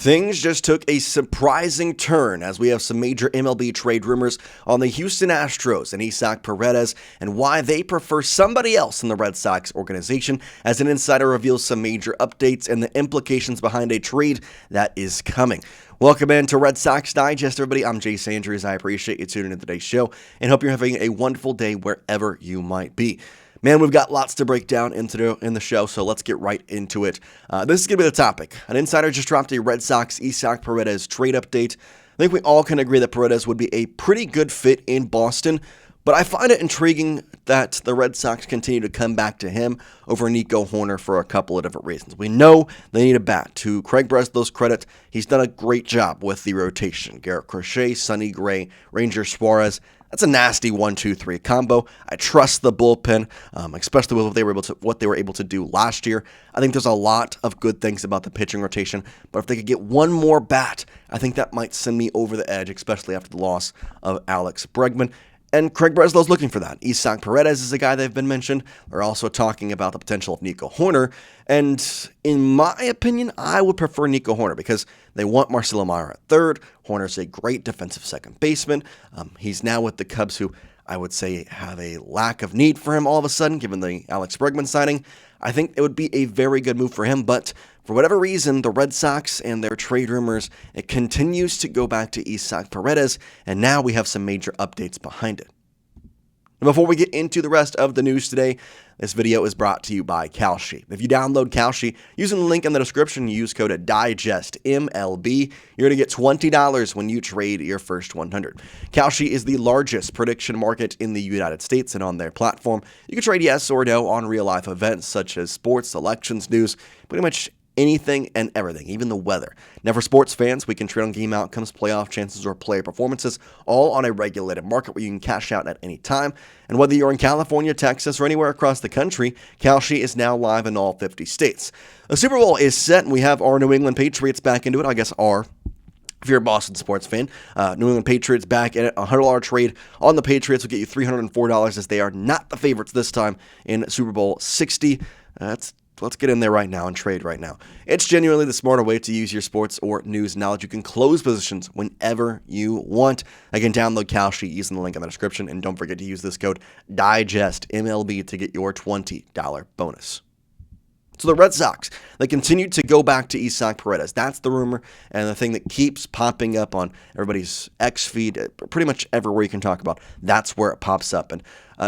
Things just took a surprising turn as we have some major MLB trade rumors on the Houston Astros and Isaac Paredes and why they prefer somebody else in the Red Sox organization, as an insider reveals some major updates and the implications behind a trade that is coming. Welcome in to Red Sox Digest, everybody. I'm Jace Andrews. I appreciate you tuning in to today's show and hope you're having a wonderful day wherever you might be. Man, we've got lots to break down in the show, so let's get right into it. This is going to be the topic. An insider just dropped a Red Sox Isaac Paredes trade update. I think we all can agree that Paredes would be a pretty good fit in Boston, but I find it intriguing that the Red Sox continue to come back to him over Nico Hoerner for a couple of different reasons. We know they need a bat. To Craig Breslow's credit, he's done a great job with the rotation. Garrett Crochet, Sonny Gray, Ranger Suarez. That's a nasty 1-2-3 combo. I trust the bullpen, especially with what they were able to do last year. I think there's a lot of good things about the pitching rotation, but if they could get one more bat, I think that might send me over the edge, especially after the loss of Alex Bregman. And Craig Breslow's looking for that. Isaac Paredes is a guy they've been mentioned. They're also talking about the potential of Nico Hoerner. And in my opinion, I would prefer Nico Hoerner because they want Marcelo Meyer at third. Hoerner's a great defensive second baseman. He's now with the Cubs, who I would say have a lack of need for him all of a sudden, given the Alex Bregman signing. I think it would be a very good move for him, but for whatever reason, the Red Sox and their trade rumors, it continues to go back to Isaac Paredes, and now we have some major updates behind it. Before we get into the rest of the news today, this video is brought to you by Kalshi. If you download Kalshi, using the link in the description, you use code DIGESTMLB, you're going to get $20 when you trade your first 100. Kalshi is the largest prediction market in the United States, and on their platform, you can trade yes or no on real-life events such as sports, elections, news, pretty much anything and everything, even the weather. Now, for sports fans, we can trade on game outcomes, playoff chances, or player performances, all on a regulated market where you can cash out at any time. And whether you're in California, Texas, or anywhere across the country, Kalshi is now live in all 50 states. The Super Bowl is set, and we have our New England Patriots back into it. I guess if you're a Boston sports fan, New England Patriots back in it. A $100 trade on the Patriots will get you $304, as they are not the favorites this time in Super Bowl 60. Let's get in there right now and trade right now. It's genuinely the smarter way to use your sports or news knowledge. You can close positions whenever you want. Again, download Kalshi using the link in the description, and don't forget to use this code DIGESTMLB to get your $20 bonus. So the Red Sox, they continue to go back to Isaac Paredes. That's the rumor and the thing that keeps popping up on everybody's X feed, pretty much everywhere you can talk about. That's where it pops up. And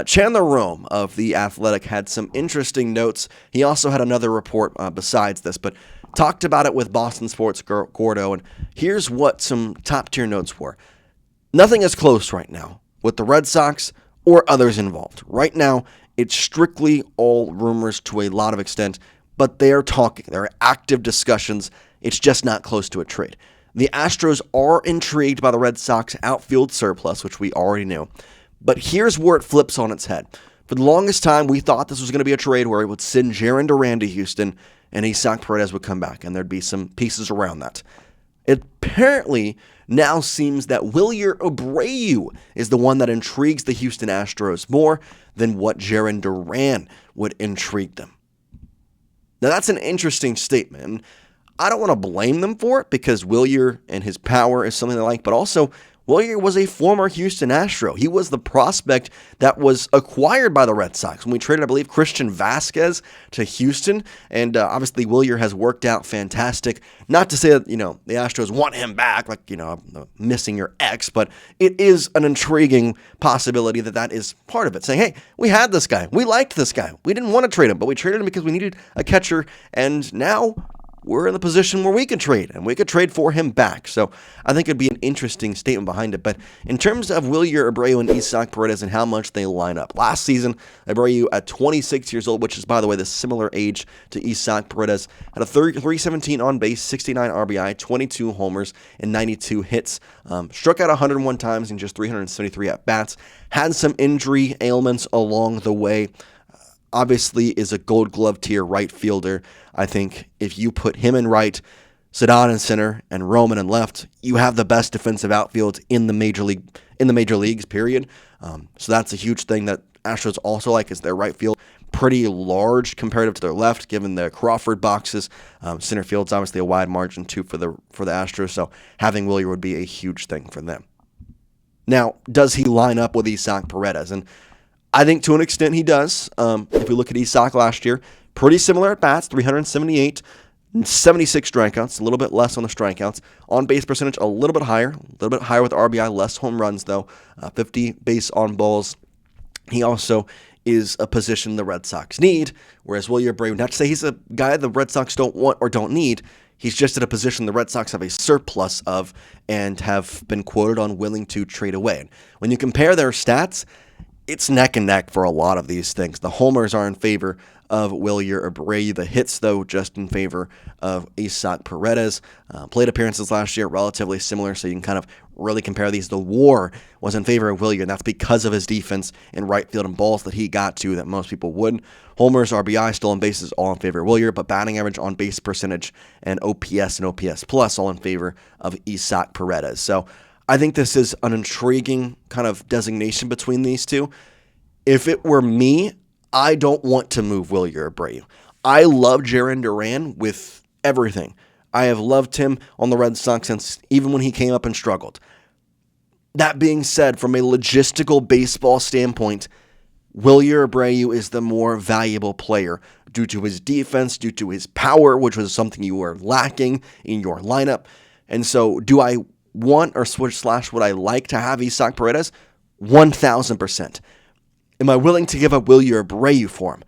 Chandler Rome of The Athletic had some interesting notes. He also had another report besides this, but talked about it with Boston Sports Gordo. And here's what some top-tier notes were. Nothing is close right now with the Red Sox or others involved. Right now, it's strictly all rumors to a lot of extent, but they're talking. There are active discussions. It's just not close to a trade. The Astros are intrigued by the Red Sox outfield surplus, which we already knew. But here's where it flips on its head. For the longest time, we thought this was going to be a trade where it would send Jarren Duran to Houston and Isaac Paredes would come back, and there'd be some pieces around that. It apparently now seems that Wilyer Abreu is the one that intrigues the Houston Astros more than what Jarren Duran would intrigue them. Now, that's an interesting statement, and I don't want to blame them for it because Wilyer and his power is something they like, but also Wilyer was a former Houston Astro. He was the prospect that was acquired by the Red Sox when we traded, I believe, Christian Vasquez to Houston, and obviously Wilyer has worked out fantastic. Not to say that, the Astros want him back, like, missing your ex, but it is an intriguing possibility that is part of it. Saying, hey, we had this guy. We liked this guy. We didn't want to trade him, but we traded him because we needed a catcher, and now we're in the position where we can trade, and we could trade for him back. So I think it'd be an interesting statement behind it. But in terms of Wilyer Abreu and Isaac Paredes and how much they line up, last season, Abreu at 26 years old, which is, by the way, the similar age to Isaac Paredes, had a 317 on base, 69 RBI, 22 homers, and 92 hits. Struck out 101 times in just 373 at-bats. Had some injury ailments along the way. Obviously is a Gold Glove tier right fielder. I think if you put him in right, Zidane in center, and Roman in left, you have the best defensive outfield in the major leagues, period. So that's a huge thing that Astros also like is their right field. pretty large comparative to their left, given the Crawford boxes. Center field's obviously a wide margin too for the Astros, so having Wilyer would be a huge thing for them. Now, does he line up with Isaac Paredes? And I think to an extent he does. If we look at Isaac last year, pretty similar at bats, 378, 76 strikeouts, a little bit less on the strikeouts. On base percentage, a little bit higher with RBI, less home runs though, 50 base on balls. He also is a position the Red Sox need, whereas Wilyer Abreu, not to say he's a guy the Red Sox don't want or don't need, he's just at a position the Red Sox have a surplus of and have been quoted on willing to trade away. And when you compare their stats, it's neck and neck for a lot of these things. The homers are in favor of Wilyer Abreu. The hits, though, just in favor of Isaac Paredes. Plate appearances last year, relatively similar, so you can kind of really compare these. The WAR was in favor of Wilyer, and that's because of his defense in right field and balls that he got to that most people wouldn't. Homers, RBI, stolen bases, all in favor of Wilyer, but batting average, on base percentage, and OPS plus all in favor of Isaac Paredes. So I think this is an intriguing kind of designation between these two. If it were me, I don't want to move Wilyer Abreu. I love Jarren Duran with everything. I have loved him on the Red Sox since even when he came up and struggled. That being said, from a logistical baseball standpoint, Wilyer Abreu is the more valuable player due to his defense, due to his power, which was something you were lacking in your lineup. And so do I want or would I like to have Isaac Paredes? 1,000%. Am I willing to give up Wilyer Abreu for him?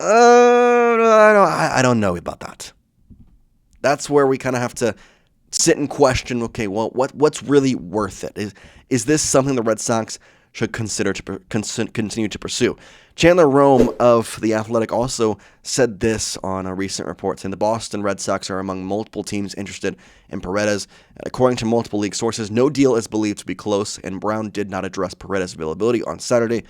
I don't know about that. That's where we kind of have to sit and question, okay, well, what's really worth it? Is this something the Red Sox should consider to continue to pursue? Chandler Rome of The Athletic also said this on a recent report, saying the Boston Red Sox are among multiple teams interested in Paredes. According to multiple league sources, no deal is believed to be close, and Brown did not address Paredes' availability on Saturday.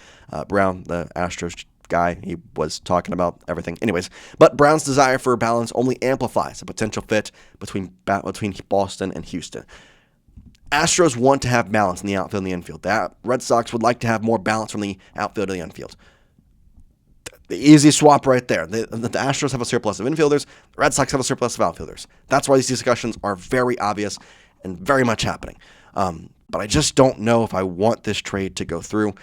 Brown, the Astros guy, he was talking about everything. Anyways, but Brown's desire for balance only amplifies a potential fit between Boston and Houston. Astros want to have balance in the outfield and the infield. The Red Sox would like to have more balance from the outfield to the infield. The easy swap right there. The Astros have a surplus of infielders. The Red Sox have a surplus of outfielders. That's why these discussions are very obvious and very much happening. But I just don't know if I want this trade to go through.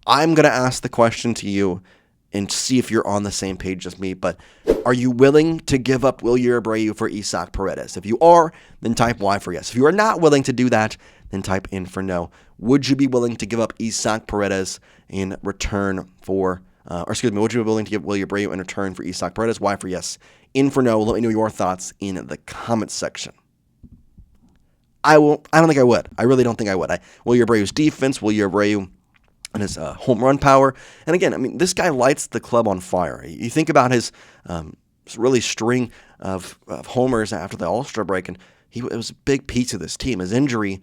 I'm going to ask the question to you and see if you're on the same page as me. But are you willing to give up Wilyer Abreu for Isaac Paredes? If you are, then type Y for yes. If you are not willing to do that, then type in for no. Would you be willing to give up Isaac Paredes in return for... would you be willing to give Wilyer Abreu in return for Isaac Paredes? Y for yes. In for no. Let me know your thoughts in the comments section. I don't think I would. I really don't think I would. Wilyer Abreu's defense, Wilyer Abreu and his home run power. And again, I mean, this guy lights the club on fire. You think about his really string of homers after the All-Star break, and it was a big piece of this team. His injury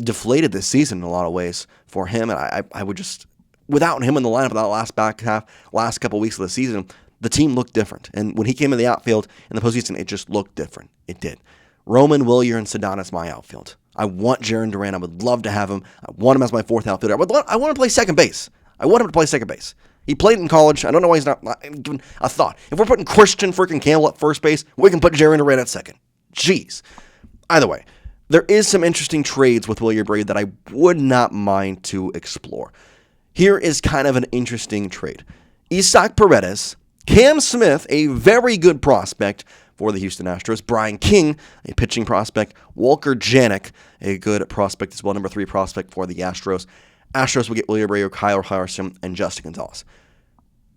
deflated this season in a lot of ways for him, and I would just... Without him in the lineup that last couple weeks of the season, the team looked different. And when he came in the outfield in the postseason, it just looked different. It did. Roman, Wilyer, and Sedano is my outfield. I want Jarren Duran. I would love to have him. I want him as my fourth outfielder. I want him to play second base. I want him to play second base. He played in college. I don't know why he's not given a thought. If we're putting Christian freaking Campbell at first base, we can put Jarren Duran at second. Jeez. Either way, there is some interesting trades with Wilyer Abreu that I would not mind to explore. Here is kind of an interesting trade. Isaac Paredes, Cam Smith, a very good prospect for the Houston Astros, Brian King, a pitching prospect, Walker Janik, a good prospect as well, number 3 prospect for the Astros. Astros will get Wilyer Abreu, Kyle Harrison, and Justin Gonzalez.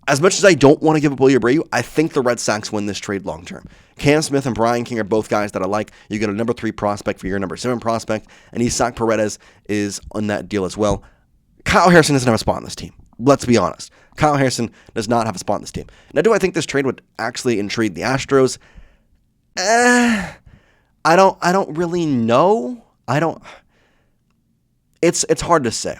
As much as I don't want to give up Wilyer Abreu, I think the Red Sox win this trade long term. Cam Smith and Brian King are both guys that I like. You get a number 3 prospect for your number 7 prospect, and Isaac Paredes is on that deal as well. Kyle Harrison doesn't have a spot on this team. Let's be honest. Kyle Harrison does not have a spot on this team. Now, do I think this trade would actually intrigue the Astros? I don't really know. It's hard to say.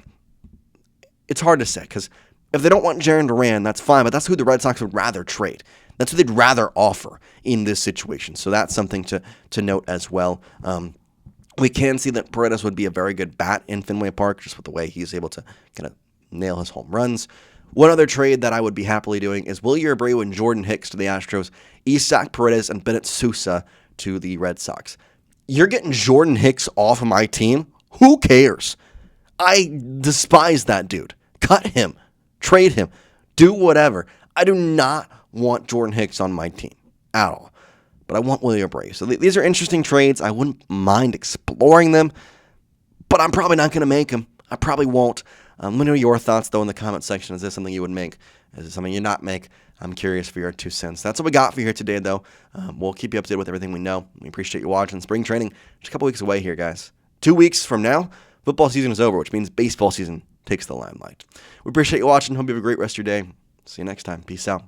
It's hard to say because if they don't want Jarren Duran, that's fine, but that's who the Red Sox would rather trade. That's who they'd rather offer in this situation. So that's something to note as well. We can see that Paredes would be a very good bat in Fenway Park, just with the way he's able to kind of nail his home runs. One other trade that I would be happily doing is Wilyer, Abreu, and Jordan Hicks to the Astros, Isaac Paredes and Bennett Sousa to the Red Sox. You're getting Jordan Hicks off of my team? Who cares? I despise that dude. Cut him. Trade him. Do whatever. I do not want Jordan Hicks on my team at all. But I want Wilyer Abreu. So these are interesting trades. I wouldn't mind exploring them, but I'm probably not going to make them. I probably won't. Let me know your thoughts, though, in the comment section. Is this something you would make? Is it something you not make? I'm curious for your 2 cents. That's what we got for you here today, though. We'll keep you updated with everything we know. We appreciate you watching. Spring training, just a couple weeks away here, guys. 2 weeks from now, football season is over, which means baseball season takes the limelight. We appreciate you watching. Hope you have a great rest of your day. See you next time. Peace out.